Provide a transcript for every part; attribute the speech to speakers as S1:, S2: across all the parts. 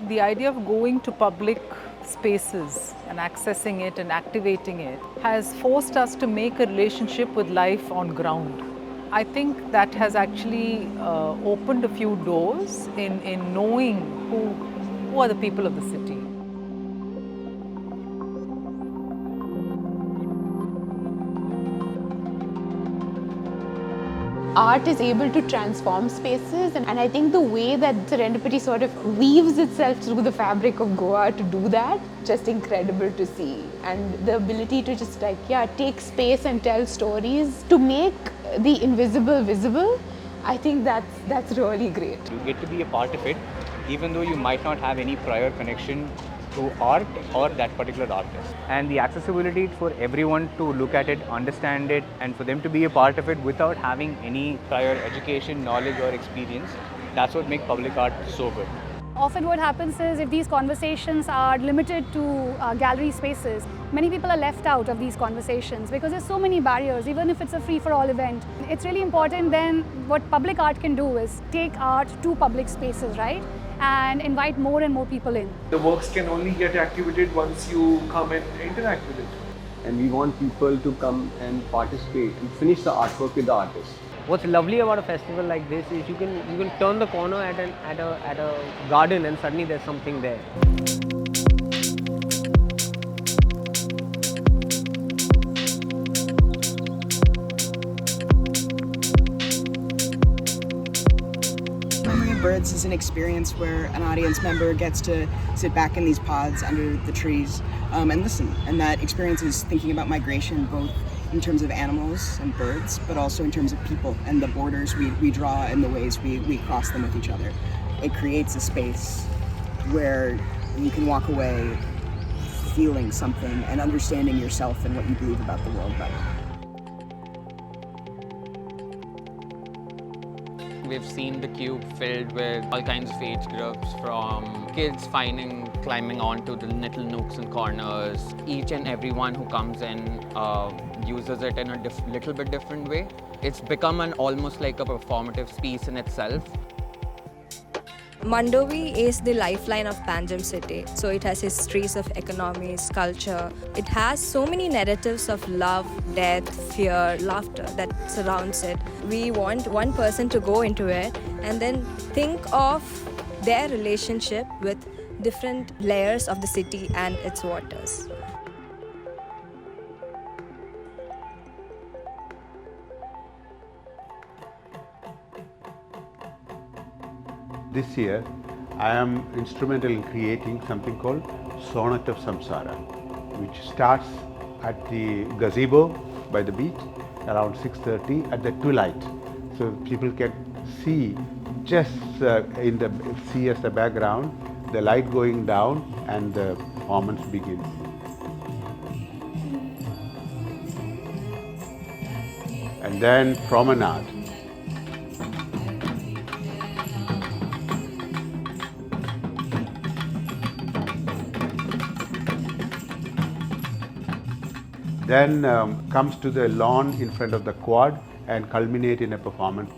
S1: The idea of going to public spaces and accessing it and activating it has forced us to make a relationship with life on ground. I think that has actually opened a few doors in knowing who are the people of the city.
S2: Art is able to transform spaces, and I think the way that Serendipity sort of weaves itself through the fabric of Goa to do that, just incredible to see. And the ability to just take space and tell stories, to make the invisible visible, I think that's really great.
S3: You get to be a part of it, even though you might not have any prior connection to art or that particular artist. And the accessibility for everyone to look at it, understand it, and for them to be a part of it without having any prior education, knowledge or experience, that's what makes public art so good.
S4: Often what happens is, if these conversations are limited to gallery spaces, many people are left out of these conversations because there's so many barriers, even if it's a free-for-all event. It's really important then what public art can do is take art to public spaces, right? And invite more and more people in.
S5: The works can only get activated once you come and interact with it.
S6: And we want people to come and participate and finish the artwork with the artist.
S7: What's lovely about a festival like this is you can turn the corner at a garden and suddenly there's something there.
S8: Birds is an experience where an audience member gets to sit back in these pods under the trees and listen. And that experience is thinking about migration, both in terms of animals and birds, but also in terms of people and the borders we draw and the ways we cross them with each other. It creates a space where you can walk away feeling something and understanding yourself and what you believe about the world better.
S9: We've seen the cube filled with all kinds of age groups, from kids climbing onto the little nooks and corners. Each and everyone who comes in uses it in a little bit different way. It's become almost like a performative piece in itself.
S10: Mandovi is the lifeline of Panjim city. So it has histories of economies, culture. It has so many narratives of love, death, fear, laughter that surrounds it. We want one person to go into it and then think of their relationship with different layers of the city and its waters.
S11: This year, I am instrumental in creating something called Sonnet of Samsara, which starts at the gazebo by the beach around 6:30 at the twilight. So people can see just in the sea as the background, the light going down and the performance begins. And then promenade. Then comes to the lawn in front of the quad and culminate in a performance.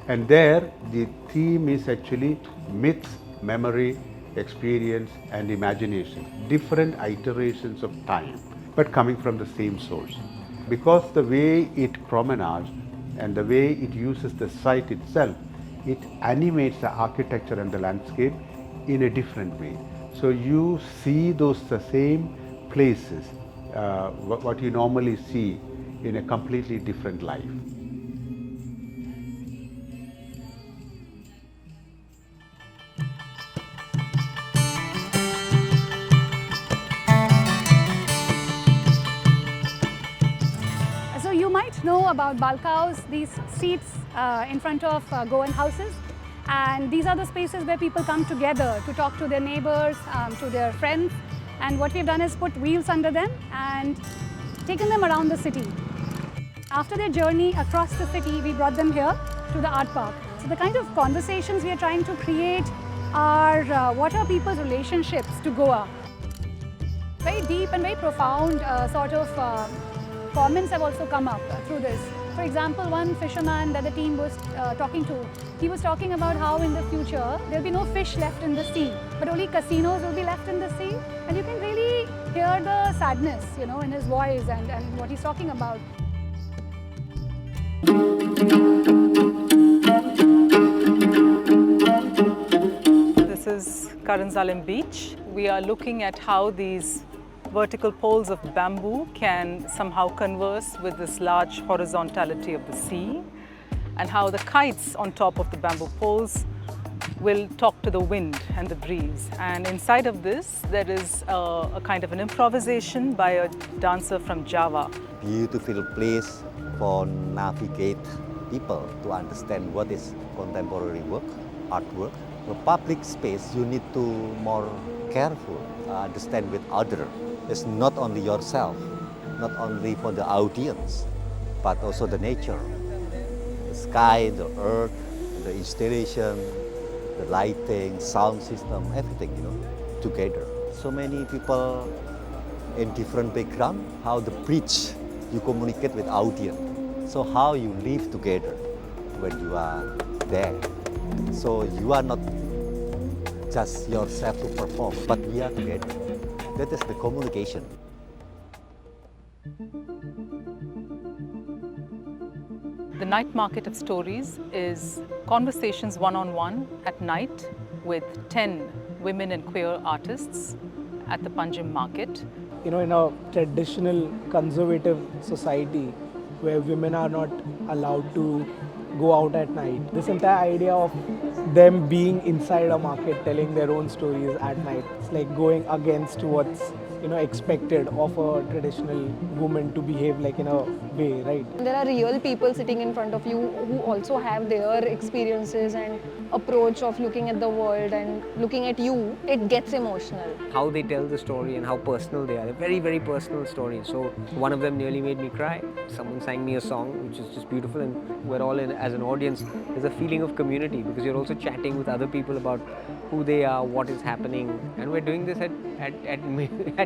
S11: And there the theme is actually myths, memory, experience and imagination. Different iterations of time, but coming from the same source. Because the way it promenades and the way it uses the site itself, it animates the architecture and the landscape in a different way. So you see the same places, what you normally see in a completely different life.
S4: So you might know about balkaus, these seats in front of Goan houses. And these are the spaces where people come together to talk to their neighbors, to their friends. And what we've done is put wheels under them and taken them around the city. After their journey across the city, we brought them here to the art park. So the kind of conversations we are trying to create are what are people's relationships to Goa. Very deep and very profound sort of comments have also come up through this. For example, one fisherman that the team was talking to, he was talking about how in the future there'll be no fish left in the sea, but only casinos will be left in the sea. And you can really hear the sadness, you know, in his voice and what he's talking about.
S1: This is Karanzalem Beach. We are looking at how these vertical poles of bamboo can somehow converse with this large horizontality of the sea, and how the kites on top of the bamboo poles will talk to the wind and the breeze. And inside of this, there is a kind of an improvisation by a dancer from Java.
S12: Beautiful place for navigate people to understand what is contemporary work, artwork. The public space, you need to more careful, understand with other. It's not only yourself, not only for the audience, but also the nature, the sky, the earth, the installation, the lighting, sound system, everything, you know, together. So many people in different background, how the bridge you communicate with audience. So how you live together when you are there. So you are not just yourself to perform, but we are together. That is the communication.
S1: The Night Market of Stories is conversations one-on-one at night with 10 women and queer artists at the Panjim Market.
S13: You know, in a traditional conservative society where women are not allowed to go out at night, this entire idea of them being inside a market telling their own stories at night, it's like going against what's, you know, expected of a traditional woman to behave like in a way, right?
S14: There are real people sitting in front of you who also have their experiences and approach of looking at the world and looking at you. It gets emotional.
S7: How they tell the story and how personal they are. They're very, very personal stories. So one of them nearly made me cry. Someone sang me a song which is just beautiful, and we're all in, as an audience, there's a feeling of community because you're also chatting with other people about who they are, what is happening, and we're doing this at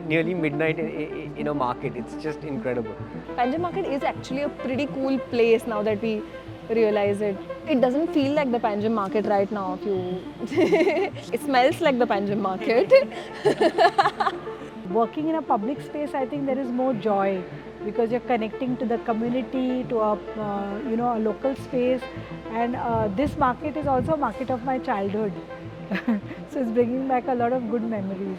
S7: nearly midnight in a market. It's just incredible.
S14: Panjim Market is actually a pretty cool place now that we realize it. It doesn't feel like the Panjim Market right now. If you it smells like the Panjim Market.
S15: Working in a public space, I think there is more joy because you're connecting to the community, to a a local space, and this market is also a market of my childhood. So it's bringing back a lot of good memories.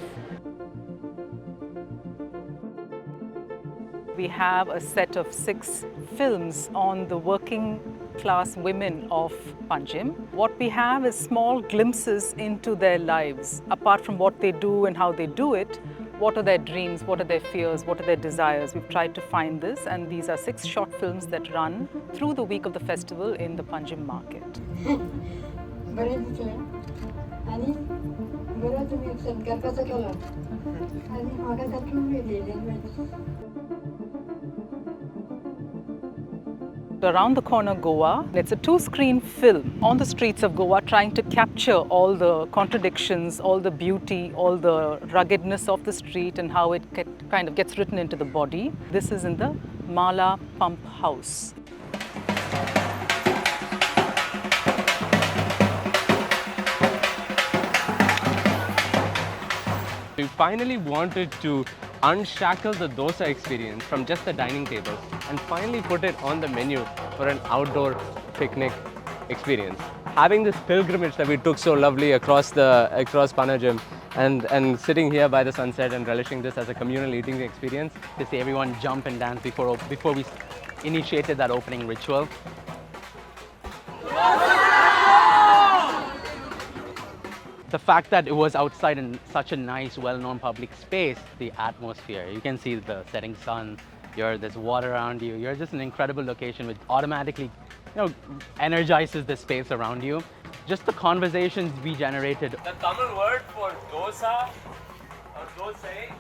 S1: We have a set of 6 films on the working class women of Panjim. What we have is small glimpses into their lives. Apart from what they do and how they do it, what are their dreams, what are their fears, what are their desires? We've tried to find this, and these are 6 short films that run through the week of the festival in the Panjim Market. Around the corner, Goa. It's a 2-screen film on the streets of Goa, trying to capture all the contradictions, all the beauty, all the ruggedness of the street and how it kind of gets written into the body. This is in the Mala Pump House.
S16: We finally wanted to unshackle the dosa experience from just the dining table and finally put it on the menu for an outdoor picnic experience. Having this pilgrimage that we took so lovely across Panajim and sitting here by the sunset and relishing this as a communal eating experience, to see everyone jump and dance before we initiated that opening ritual. The fact that it was outside in such a nice, well-known public space, the atmosphere, you can see the setting sun, there's water around you, you're just an incredible location which automatically energizes the space around you. Just the conversations we generated.
S17: The Tamil word for dosa or dosai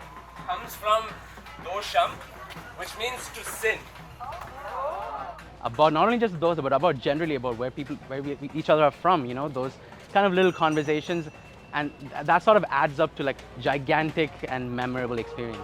S17: comes from dosham, which means to sin.
S3: About not only just dosa, but about generally about where we each other are from, those kind of little conversations, and that sort of adds up to like gigantic and memorable experience.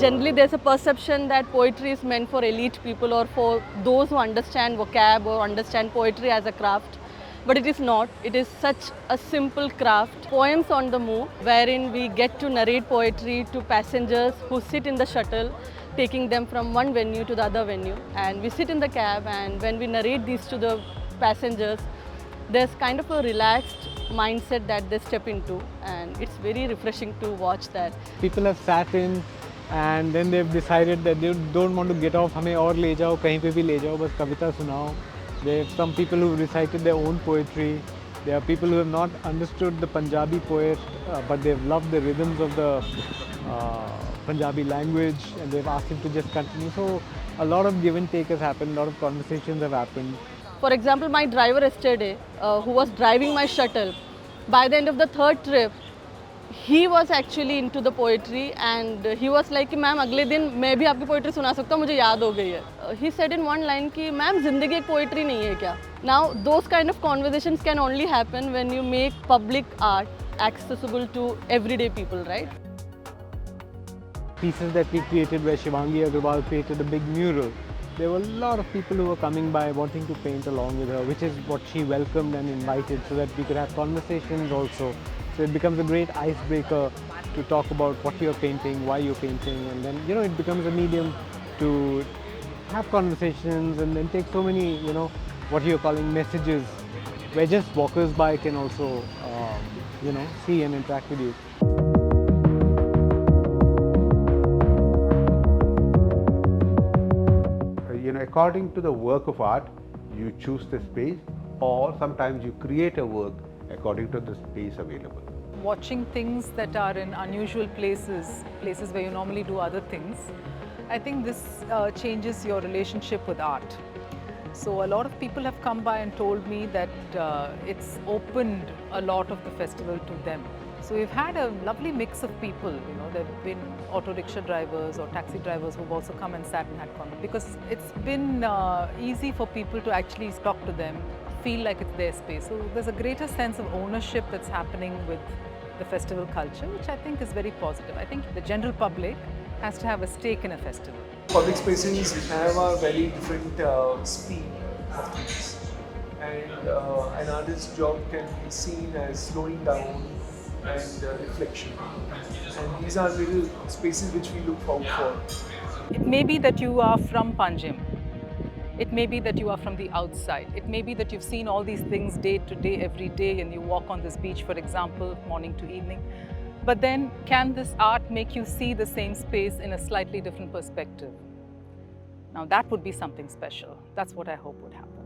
S14: Generally, there's a perception that poetry is meant for elite people or for those who understand vocab or understand poetry as a craft. But it is not. It is such a simple craft. Poems on the move, wherein we get to narrate poetry to passengers who sit in the shuttle, taking them from one venue to the other venue. And we sit in the cab, and when we narrate these to the passengers, there's kind of a relaxed mindset that they step into, and it's very refreshing to watch that.
S13: People have sat in and then they've decided that they don't want to get off, हमें और ले जाओ, कहीं पे भी ले जाओ, बस कविता सुनाओ. There are some people who recited their own poetry. There are people who have not understood the Punjabi poet, but they've loved the rhythms of the Punjabi language, and they've asked him to just continue. So a lot of give and take has happened, a lot of conversations have happened.
S14: For example, my driver yesterday, who was driving my shuttle, by the end of the third trip, he was actually into the poetry, and he was like, "Ma'am, अगले दिन मैं भी आपकी poetry सुना सकता हूँ, मुझे याद हो गई है." He said in one line कि "Ma'am, जिंदगी एक poetry नहीं है क्या?" Now, those kind of conversations can only happen when you make public art accessible to everyday people, right?
S13: Pieces that we created where Shivangi Agarwal created a big mural. There were a lot of people who were coming by wanting to paint along with her, which is what she welcomed and invited so that we could have conversations also. So it becomes a great icebreaker to talk about what you're painting, why you're painting, and then, you know, it becomes a medium to have conversations and then take so many, you know, what you're calling messages, where just walkers by can also, you know, see and interact with you.
S11: You know, according to the work of art, you choose the space, or sometimes you create a work according to the space available.
S1: Watching things that are in unusual places, places where you normally do other things, I think this changes your relationship with art. So a lot of people have come by and told me that it's opened a lot of the festival to them. So we've had a lovely mix of people, you know, there have been auto rickshaw drivers or taxi drivers who've also come and sat and had conversation, because it's been easy for people to actually talk to them, feel like it's their space. So there's a greater sense of ownership that's happening with the festival culture, which I think is very positive. I think the general public has to have a stake in a festival.
S5: Public spaces have a very different speed of things, and an artist's job can be seen as slowing down and reflection. And these are little spaces which we look forward for.
S1: It may be that you are from Panjim. It may be that you are from the outside. It may be that you've seen all these things day to day, every day, and you walk on this beach, for example, morning to evening. But then, can this art make you see the same space in a slightly different perspective? Now, that would be something special. That's what I hope would happen.